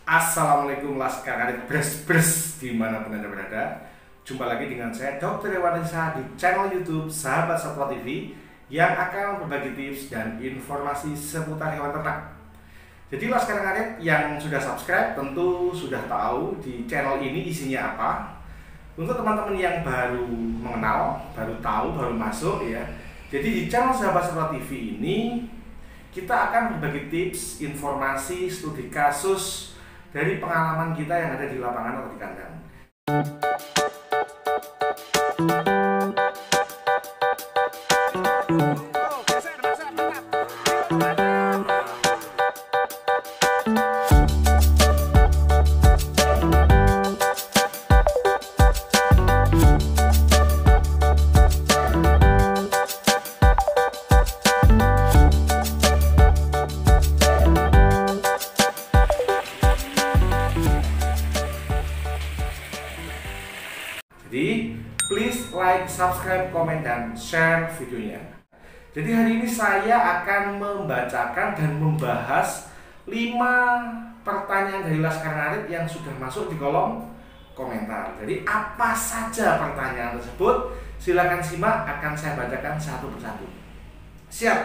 Assalamualaikum Laskar Karet Bres dimanapun Anda berada. Jumpa lagi dengan saya Dr. Ewanisa di channel YouTube Sahabat Satwa TV yang akan berbagi tips dan informasi seputar hewan ternak. Jadi Laskar Karet yang sudah subscribe tentu sudah tahu di channel ini isinya apa. Untuk teman-teman yang baru mengenal, baru tahu, baru masuk ya. Jadi di channel Sahabat Satwa TV ini kita akan berbagi tips, informasi, studi kasus dari pengalaman kita yang ada di lapangan atau di kandang. Jadi, please like, subscribe, komen, dan share videonya. Jadi hari ini saya akan membacakan dan membahas 5 pertanyaan dari Laskar Karet yang sudah masuk di kolom komentar. Jadi apa saja pertanyaan tersebut? Silakan simak, akan saya bacakan satu persatu. Siap.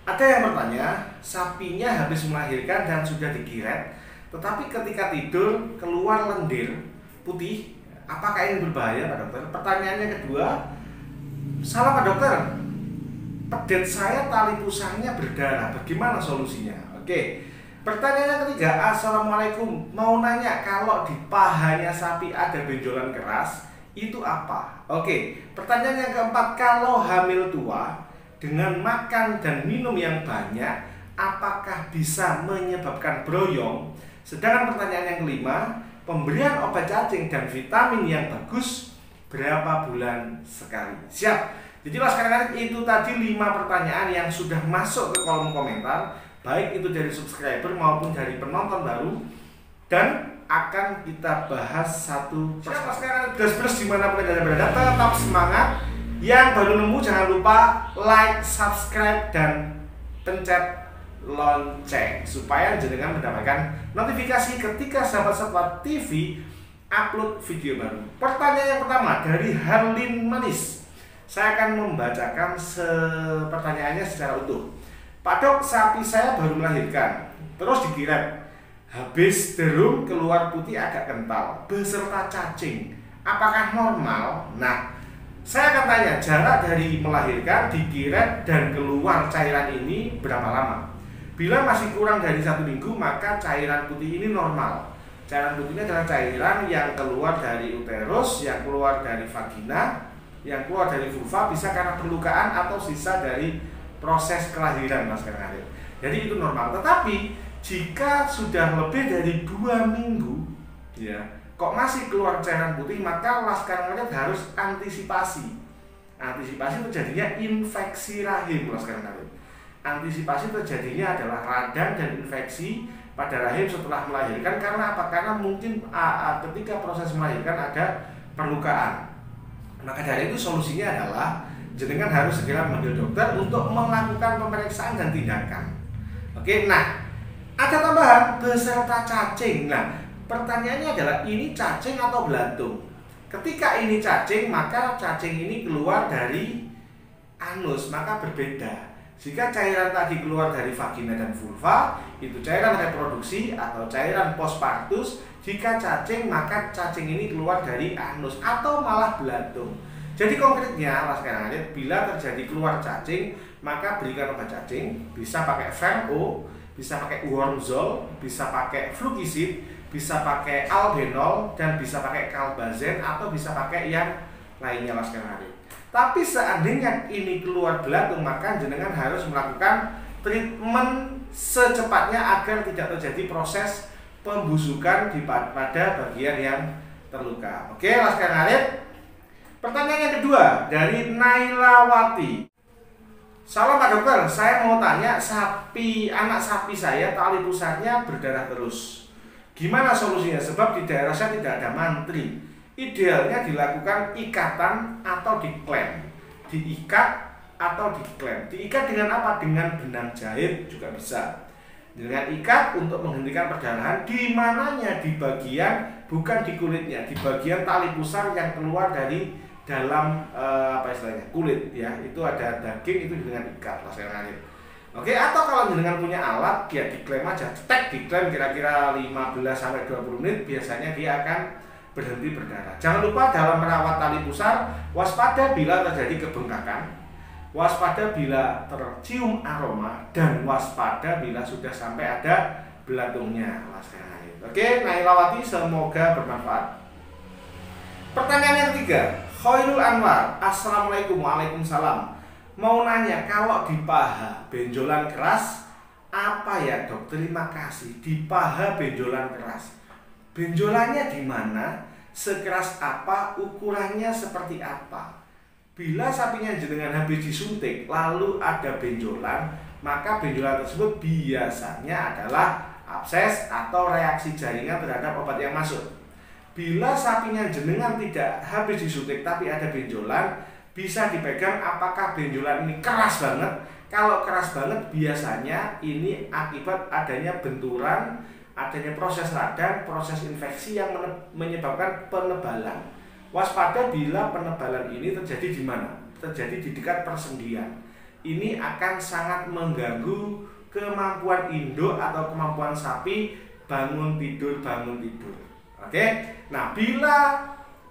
Ada yang bertanya, sapinya habis melahirkan dan sudah digiret, tetapi ketika tidur keluar lendir putih. Apakah ini berbahaya Pak Dokter? Pertanyaannya kedua, salah Pak Dokter, pedet saya tali pusarnya berdarah, bagaimana solusinya? Oke. Pertanyaan ketiga, Assalamualaikum, mau nanya kalau di pahanya sapi ada benjolan keras, itu apa? Oke. Pertanyaan yang keempat, kalau hamil tua dengan makan dan minum yang banyak, apakah bisa menyebabkan broyong? Sedangkan pertanyaan yang kelima, pemberian obat cacing dan vitamin yang bagus berapa bulan sekali? Siap. Jadi Laskar Karet itu tadi 5 pertanyaan yang sudah masuk ke kolom komentar, baik itu dari subscriber maupun dari penonton baru, dan akan kita bahas satu persatu. Laskar Karet Bres dimanapun Anda berada, tetap semangat. Yang baru nemu jangan lupa like, subscribe, dan pencet lonceng supaya jenengan mendapatkan notifikasi ketika Sahabat Satwa TV upload video baru. Pertanyaan yang pertama dari Harlin Manis. Saya akan membacakan pertanyaannya secara utuh. Pak Dok, sapi saya baru melahirkan, terus digiret, habis derum keluar putih agak kental beserta cacing. Apakah normal? Nah, saya akan tanya jarak dari melahirkan, digiret, dan keluar cairan ini berapa lama? Bila masih kurang dari 1 minggu, maka cairan putih ini normal. Cairan putih ini adalah cairan yang keluar dari uterus, yang keluar dari vagina, yang keluar dari vulva, bisa karena perlukaan atau sisa dari proses kelahiran, Laskar Karet. Jadi itu normal. Tetapi jika sudah lebih dari 2 minggu, ya, kok masih keluar cairan putih, maka Laskar Karet harus antisipasi. Antisipasi terjadinya infeksi rahim, Laskar Karet. Antisipasi terjadinya adalah radang dan infeksi pada rahim setelah melahirkan. Karena apa? Karena mungkin ketika proses melahirkan ada perlukaan. Maka dari itu solusinya adalah jenengan harus segera memanggil dokter untuk melakukan pemeriksaan dan tindakan. Oke, nah ada tambahan beserta cacing. Nah, pertanyaannya adalah ini cacing atau belantung? Ketika ini cacing, maka cacing ini keluar dari anus, maka berbeda. Jika cairan tadi keluar dari vagina dan vulva, itu cairan reproduksi atau cairan postpartus. Jika cacing, maka cacing ini keluar dari anus atau malah belantung. Jadi konkretnya, Laskar Karet, bila terjadi keluar cacing, maka berikan obat cacing. Bisa pakai Ferro, bisa pakai Wormzole, bisa pakai Flukisid, bisa pakai Albenol, dan bisa pakai Calbazen, atau bisa pakai yang lainnya, Laskar Karet. Tapi seandainya ini keluar belantung, maka jenengan harus melakukan treatment secepatnya agar tidak terjadi proses pembusukan pada bagian yang terluka. Oke, Laskar Karet. Pertanyaan yang kedua dari Nailawati. Salam Pak Dokter, saya mau tanya, anak sapi saya tali pusarnya berdarah terus. Gimana solusinya? Sebab di daerah saya tidak ada mantri. Idealnya dilakukan ikatan atau diklem. Diikat atau diklem. Diikat dengan apa? Dengan benang jahit juga bisa. Dengan ikat untuk menghentikan perdarahan, di mananya di bagian, bukan di kulitnya, di bagian tali pusar yang keluar dari dalam kulit ya. Itu ada daging, itu dengan ikat lah saya lanjut. Oke, atau kalau jenengan punya alat ya diklaim aja, cetek diklaim kira-kira 15-20 menit, biasanya dia akan berhenti berdarah. Jangan lupa dalam merawat tali pusar, waspada bila terjadi kebengkakan, waspada bila tercium aroma, dan waspada bila sudah sampai ada belatungnya. Oke, Nailawati, semoga bermanfaat. Pertanyaan yang ketiga, Khairul Anwar, Assalamualaikum. Waalaikumsalam. Mau nanya, kalau di paha benjolan keras, apa ya dok? Terima kasih. Di paha benjolan keras, benjolannya di mana? Sekeras apa? Ukurannya seperti apa? Bila sapinya jenengan habis disuntik lalu ada benjolan, maka benjolan tersebut biasanya adalah abses atau reaksi jaringan terhadap obat yang masuk. Bila sapinya jenengan tidak habis disuntik tapi ada benjolan, bisa dipegang apakah benjolan ini keras banget. Kalau keras banget biasanya ini akibat adanya benturan, adanya proses radang, proses infeksi yang menyebabkan penebalan. Waspada bila penebalan ini terjadi di mana? Terjadi di dekat persendian. Ini akan sangat mengganggu kemampuan induk atau kemampuan sapi bangun tidur. Oke? Nah, bila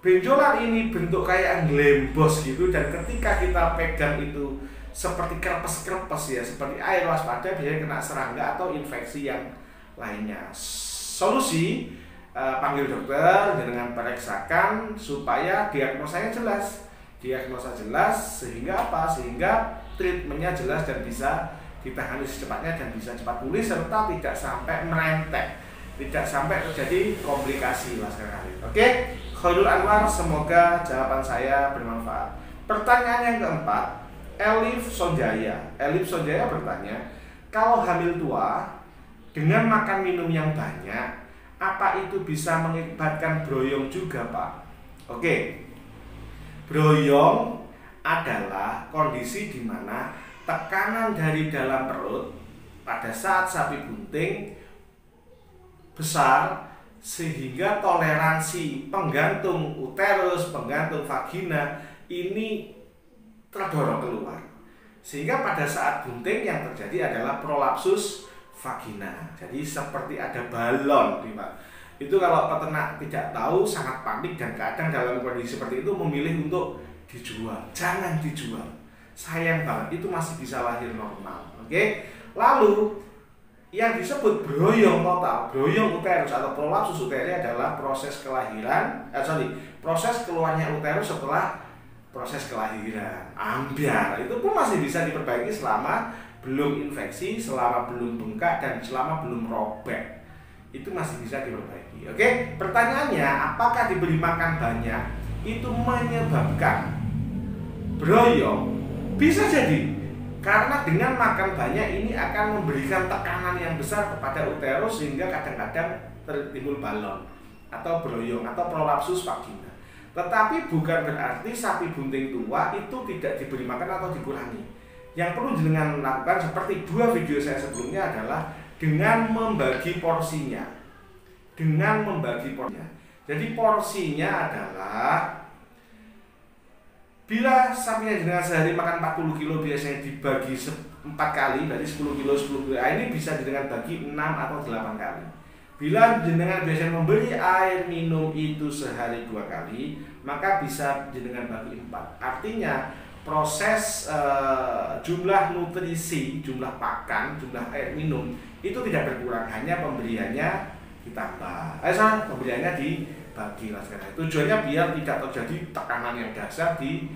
benjolan ini bentuk kayak glembos gitu, dan ketika kita pegang itu seperti krepes ya, seperti air, waspada biasanya kena serangga atau infeksi yang lainnya. Solusi, panggil dokter dengan periksakan supaya diagnosanya jelas. Diagnosa jelas sehingga apa? Sehingga treatmentnya jelas dan bisa ditangani secepatnya dan bisa cepat pulih serta tidak sampai merentek, tidak sampai terjadi komplikasi lah sekali. Oke, Khairul Anwar, semoga jawaban saya bermanfaat. Pertanyaan yang keempat, Elif Sonjaya. Elif Sonjaya bertanya, kalau hamil tua dengan makan minum yang banyak, apa itu bisa mengakibatkan broyong juga, Pak? Oke. Broyong adalah kondisi di mana tekanan dari dalam perut pada saat sapi bunting besar sehingga toleransi penggantung uterus, penggantung vagina ini terdorong keluar. Sehingga pada saat bunting yang terjadi adalah prolapsus vagina. Jadi seperti ada balon, Pak. Itu kalau peternak tidak tahu sangat panik dan kadang dalam kondisi seperti itu memilih untuk dijual. Jangan dijual. Sayang banget, itu masih bisa lahir normal. Oke. Lalu yang disebut broyong total, broyong uterus atau prolapsus uteri adalah proses kelahiran, proses keluarnya uterus setelah proses kelahiran. Ambiar itu pun masih bisa diperbaiki selama belum infeksi, selama belum bengkak, dan selama belum robek. Itu masih bisa diperbaiki. Oke, pertanyaannya, apakah diberi makan banyak itu menyebabkan broyong? Bisa jadi, karena dengan makan banyak ini akan memberikan tekanan yang besar kepada uterus sehingga kadang-kadang timbul balon atau broyong atau prolapsus vagina. Tetapi bukan berarti sapi bunting tua itu tidak diberi makan atau dikurangi. Yang perlu jenengan lakukan seperti dua video saya sebelumnya adalah dengan membagi porsinya. Jadi porsinya adalah bila sapinya jenengan sehari makan 40 kilo biasanya dibagi 4 kali, berarti 10 kilo. Ini bisa jenengan bagi 6 atau 8 kali. Bila jenengan biasanya memberi air minum itu sehari 2 kali, maka bisa jenengan bagi 4. Artinya proses jumlah nutrisi, jumlah pakan, jumlah air minum itu tidak berkurang, hanya pemberiannya ditambah. Pemberiannya dibagi lah sekarang. Tujuannya biar tidak terjadi tekanan yang dahsyat di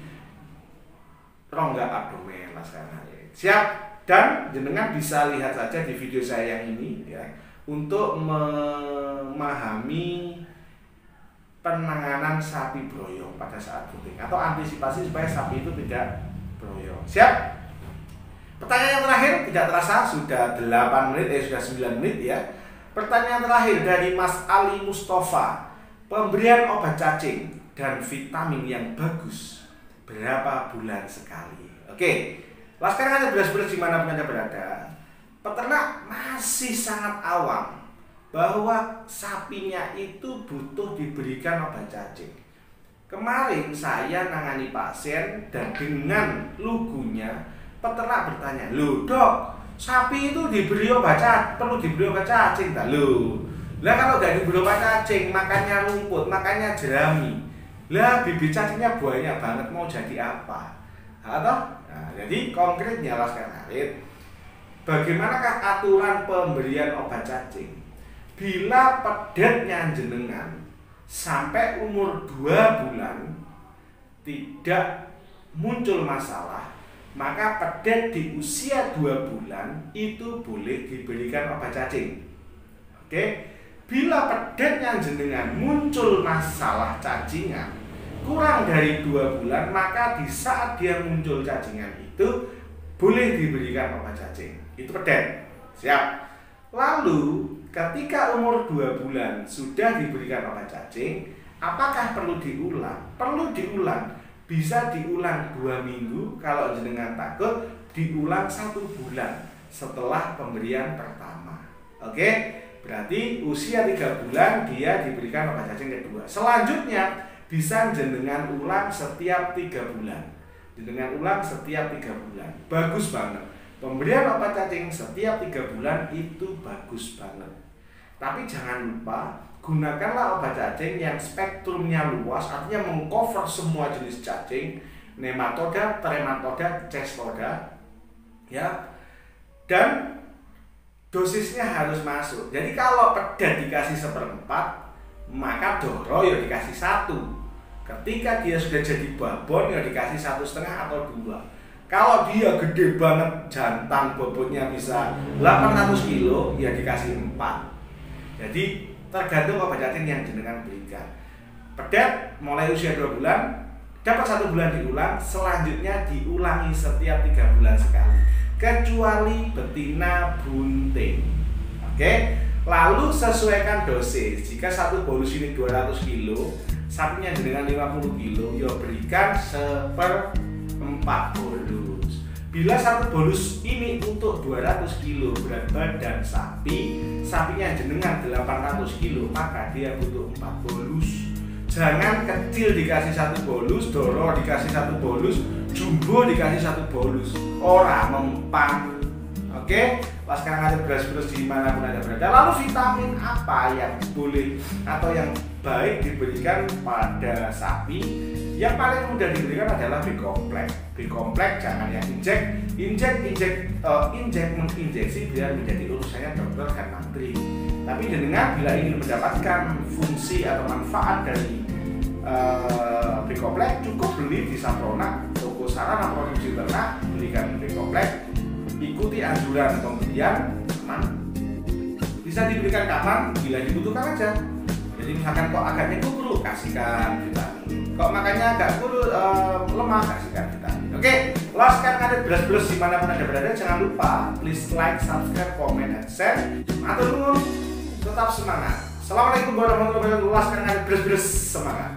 rongga abdomen lah sekarang. Siap? Dan jenengan bisa lihat saja di video saya yang ini ya, untuk memahami penanganan sapi broyong pada saat bunting atau antisipasi supaya sapi itu tidak broyong. Siap? Pertanyaan yang terakhir, tidak terasa sudah 8 menit, sudah 9 menit ya. Pertanyaan terakhir dari Mas Ali Mustafa. Pemberian obat cacing dan vitamin yang bagus berapa bulan sekali? Oke. Sekarang Anda beres-beres dimanapun Anda berada. peternak masih sangat awam bahwa sapinya itu butuh diberikan obat cacing. Kemarin saya nangani pasien dan dengan lugunya peternak bertanya, "Loh dok, sapi itu diberi obat cacing, perlu diberi obat cacing tak?" Loh, lah kalau gak diberi obat cacing, makannya rumput, makannya jerami, lah bibit cacingnya banyak banget, mau jadi apa? Atau, nah, jadi konkretnya Laskar Ngarit, bagaimanakah aturan pemberian obat cacing? Bila pedetnya jenengan sampai umur 2 bulan tidak muncul masalah, maka pedet di usia 2 bulan itu boleh diberikan obat cacing. Oke? Bila pedetnya jenengan muncul masalah cacingan kurang dari 2 bulan, maka di saat dia muncul cacingan itu boleh diberikan obat cacing. Itu pedet. Siap. Lalu ketika umur 2 bulan sudah diberikan obat cacing, apakah perlu diulang? Perlu diulang. Bisa diulang 2 minggu, kalau jenengan takut diulang 1 bulan setelah pemberian pertama. Oke? Berarti usia 3 bulan dia diberikan obat cacing kedua. Selanjutnya bisa jenengan ulang setiap 3 bulan. Jenengan ulang setiap 3 bulan. Bagus banget. Pemberian obat cacing setiap 3 bulan itu bagus banget. Tapi jangan lupa, gunakanlah obat cacing yang spektrumnya luas, artinya mengcover semua jenis cacing, nematoda, trematoda, cestoda, ya. Dan dosisnya harus masuk. Jadi kalau pedet dikasih 1/4, maka doro ya dikasih 1. Ketika dia sudah jadi babon ya dikasih 1,5 atau 2. Kalau dia gede banget, jantan bobotnya bisa 800 kilo, ya dikasih 4. Jadi tergantung obat cacing yang jenengan berikan. Pedet mulai usia 2 bulan, dapat 1 bulan diulang, selanjutnya diulangi setiap 3 bulan sekali. Kecuali betina bunting. Oke? Lalu sesuaikan dosis. Jika 1 bolus ini 200 kilo, sapinya jenengan 50 kilo, ya berikan 1/4 bolus. Bila 1 bolus ini untuk 200 kilo berat badan sapi, sapinya jenengan 800 kilo, maka dia butuh 4 bolus. Jangan kecil dikasih 1 bolus, doro dikasih 1 bolus, jumbo dikasih 1 bolus. Ora mempan. Oke? Laskar Ngarit beras-beras dimanapun Anda berada. Lalu vitamin apa yang boleh atau yang baik diberikan pada sapi? Yang paling mudah diberikan adalah B-kompleks. B-kompleks jangan yang menginjeksi biar menjadi urusannya dokter dan mantri. Tapi jenengan bila ingin mendapatkan fungsi atau manfaat dari B-kompleks, cukup beli di Saprona, toko sarana produksi ternak, belikan B-kompleks. Ikuti anjuran pembelian, aman. Bisa diberikan kapan? Bila dibutuhkan aja. Jadi misalkan kok agaknya kurus, kasihkan vitamin. Kok makannya agak kurus, lemah, kasihkan vitamin. Oke, Laskar Ngarit beras-beras dimanapun Anda berada, jangan lupa please like, subscribe, comment, and share. Matur nuwun, tetap semangat. Assalamualaikum warahmatullahi wabarakatuh. Laskar Ngarit beras-beras semangat.